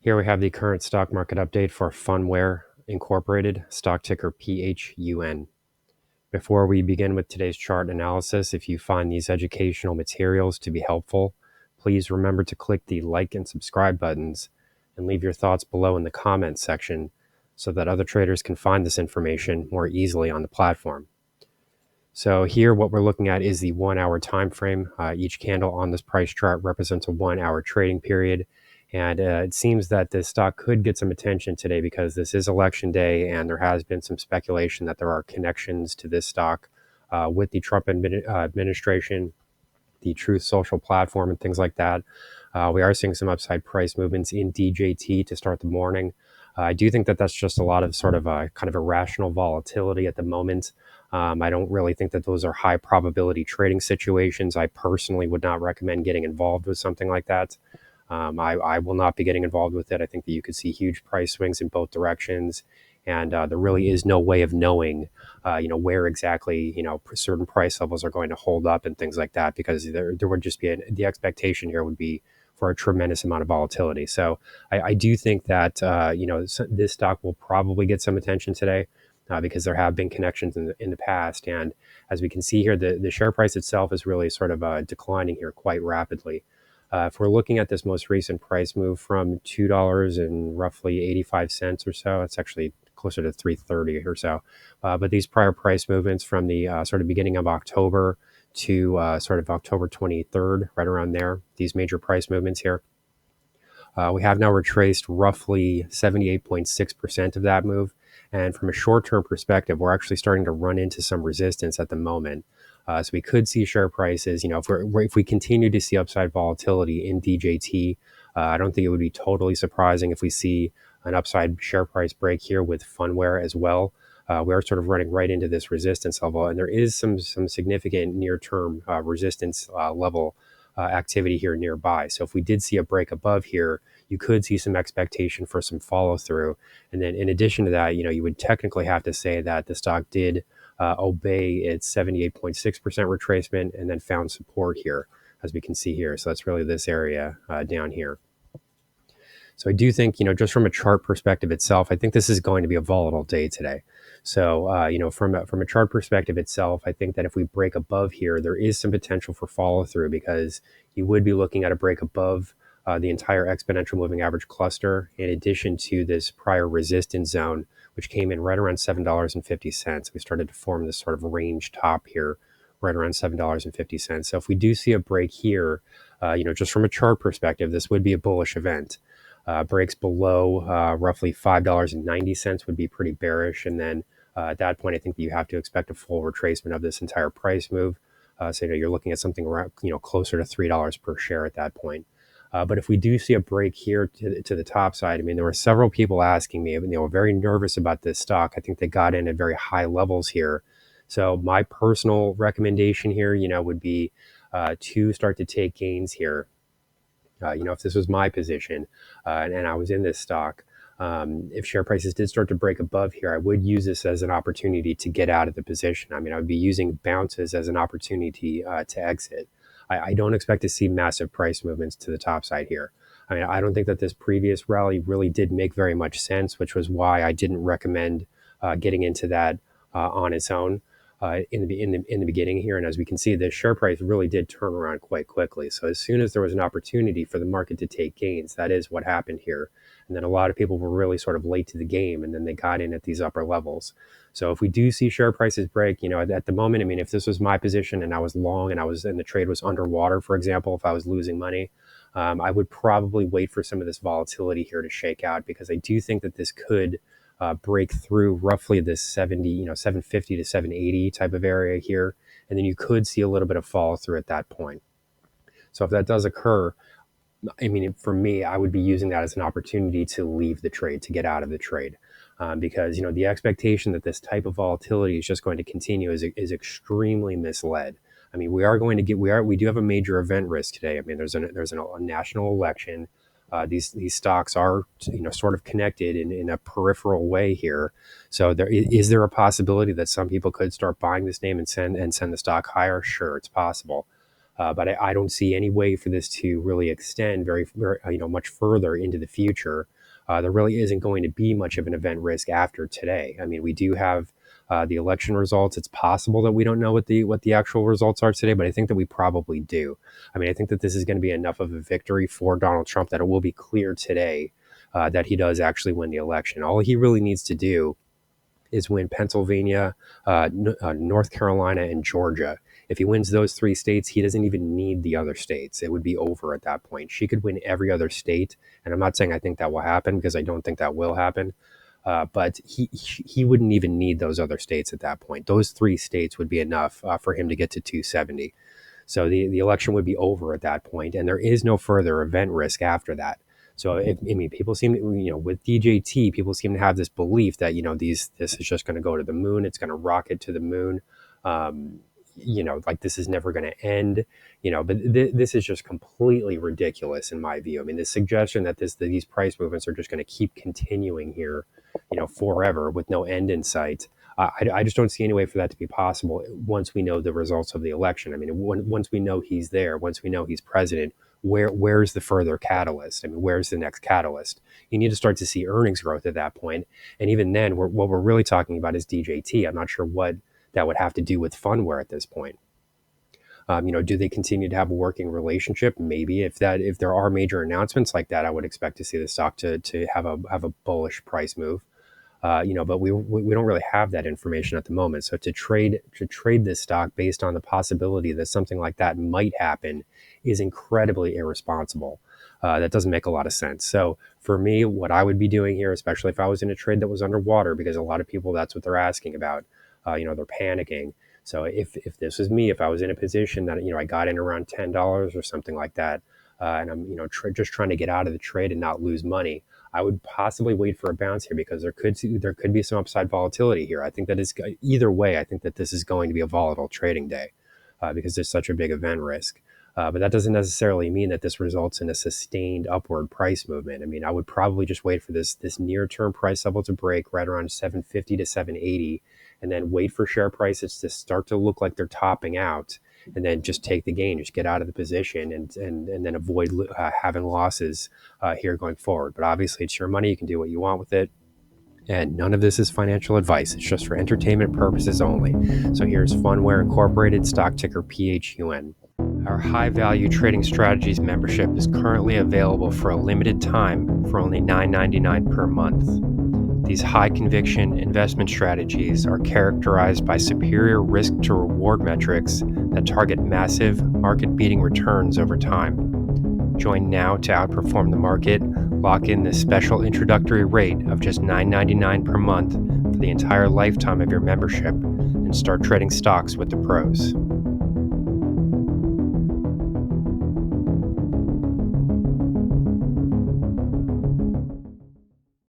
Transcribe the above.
Here we have the current stock market update for PHUNWARE Incorporated, stock ticker PHUN. Before we begin with today's chart analysis, if you find these educational materials to be helpful, please remember to click the like and subscribe buttons and leave your thoughts below in the comments section so that other traders can find this information more easily on the platform. So here what we're looking at is the 1 hour time frame. Each candle on this price chart represents a 1 hour trading period. And it seems that this stock could get some attention today because this is election day and there has been some speculation that there are connections to this stock with the Trump administration, the Truth Social platform, and things like that. We are seeing some upside price movements in DJT to start the morning. I do think that that's just a lot of sort of kind of irrational volatility at the moment. I don't really think that those are high probability trading situations. I personally would not recommend getting involved with something like that. I will not be getting involved with it. I think that you could see huge price swings in both directions, and there really is no way of knowing, where exactly, certain price levels are going to hold up and things like that, because there would just be the expectation here would be for a tremendous amount of volatility. So I do think that, this stock will probably get some attention today. Because there have been connections in the past. And as we can see here, the share price itself is really sort of declining here quite rapidly. If we're looking at this most recent price move from $2 and roughly 85 cents or so, it's actually closer to 3.30 or so. But these prior price movements from the sort of beginning of October to sort of October 23rd, right around there, these major price movements here. We have now retraced roughly 78.6% of that move. And from a short-term perspective, we're actually starting to run into some resistance at the moment. So we could see share prices, if we continue to see upside volatility in DJT, I don't think it would be totally surprising if we see an upside share price break here with PHUNWARE as well. We are sort of running right into this resistance level, and there is some significant near-term resistance level activity here nearby. So if we did see a break above here, you could see some expectation for some follow through. And then in addition to that, you would technically have to say that the stock did obey its 78.6% retracement and then found support here, as we can see here. So that's really this area down here. So I do think, just from a chart perspective itself, I think this is going to be a volatile day today. So, from a chart perspective itself, I think that if we break above here, there is some potential for follow through, because you would be looking at a break above the entire exponential moving average cluster, in addition to this prior resistance zone, which came in right around $7.50. We started to form this sort of range top here, right around $7.50. So if we do see a break here, just from a chart perspective, this would be a bullish event. Breaks below roughly $5.90 would be pretty bearish. And then at that point, I think that you have to expect a full retracement of this entire price move. So you're looking at something around, closer to $3 per share at that point. But if we do see a break here to the top side, I mean, there were several people asking me, they were very nervous about this stock. I think they got in at very high levels here. So my personal recommendation here, would be to start to take gains here. If this was my position and I was in this stock, if share prices did start to break above here, I would use this as an opportunity to get out of the position. I mean, I would be using bounces as an opportunity to exit. I don't expect to see massive price movements to the top side here. I mean, I don't think that this previous rally really did make very much sense, which was why I didn't recommend getting into that on its own. In the beginning here, and as we can see, the share price really did turn around quite quickly. So as soon as there was an opportunity for the market to take gains, that is what happened here. And then a lot of people were really sort of late to the game, and then they got in at these upper levels. So if we do see share prices break, at the moment, I mean, if this was my position and I was long and the trade was underwater, for example, if I was losing money, I would probably wait for some of this volatility here to shake out, because I do think that this could break through roughly this 750 to 780 type of area here. And then you could see a little bit of follow through at that point. So if that does occur, I mean, for me, I would be using that as an opportunity to leave the trade, to get out of the trade. Because, the expectation that this type of volatility is just going to continue is extremely misled. I mean, we do have a major event risk today. I mean, there's a national election. These stocks are, sort of connected in a peripheral way here. So is there a possibility that some people could start buying this name and send the stock higher? Sure, it's possible. But I don't see any way for this to really extend very, very much further into the future. there really isn't going to be much of an event risk after today. I mean, we do have the election results. It's possible that we don't know what the actual results are today, but I think that we probably do. I mean, I think that this is going to be enough of a victory for Donald Trump that it will be clear today that he does actually win the election. All he really needs to do is win Pennsylvania, North Carolina, and Georgia. If he wins those three states, he doesn't even need the other states. It would be over at that point. She could win every other state, and I'm not saying I think that will happen because I don't think that will happen. But he wouldn't even need those other states at that point. Those three states would be enough for him to get to 270. So the election would be over at that point, and there is no further event risk after that. So I mean, people seem to, with DJT, people seem to have this belief that this is just going to go to the moon. It's going to rocket to the moon. Like this is never going to end. But this is just completely ridiculous in my view. I mean, the suggestion that these price movements are just going to keep continuing here, forever with no end in sight. I just don't see any way for that to be possible once we know the results of the election. I mean, once we know he's there, once we know he's president, where's the further catalyst? I mean, where's the next catalyst? You need to start to see earnings growth at that point. And even then, what we're really talking about is DJT. I'm not sure what that would have to do with PHUNWARE at this point. Do they continue to have a working relationship? Maybe if there are major announcements like that, I would expect to see the stock to have a bullish price move. But we don't really have that information at the moment. So to trade this stock based on the possibility that something like that might happen is incredibly irresponsible. That doesn't make a lot of sense. So for me, what I would be doing here, especially if I was in a trade that was underwater, because a lot of people, that's what they're asking about. They're panicking. So if this was me, if I was in a position that I got in around $10 or something like that, and I'm just trying to get out of the trade and not lose money, I would possibly wait for a bounce here because there could be some upside volatility here. I think that either way. I think that this is going to be a volatile trading day because there's such a big event risk. But that doesn't necessarily mean that this results in a sustained upward price movement. I mean, I would probably just wait for this near-term price level to break right around 750 to 780, and then wait for share prices to start to look like they're topping out, and then just take the gain, just get out of the position, and then avoid having losses here going forward. But obviously, it's your money; you can do what you want with it. And none of this is financial advice. It's just for entertainment purposes only. So here's PHUNWARE Incorporated, stock ticker PHUN. Our high value trading strategies membership is currently available for a limited time for only $9.99 per month. These high conviction investment strategies are characterized by superior risk to reward metrics that target massive market beating returns over time. Join now to outperform the market. Lock in this special introductory rate of just $9.99 per month for the entire lifetime of your membership and start trading stocks with the pros.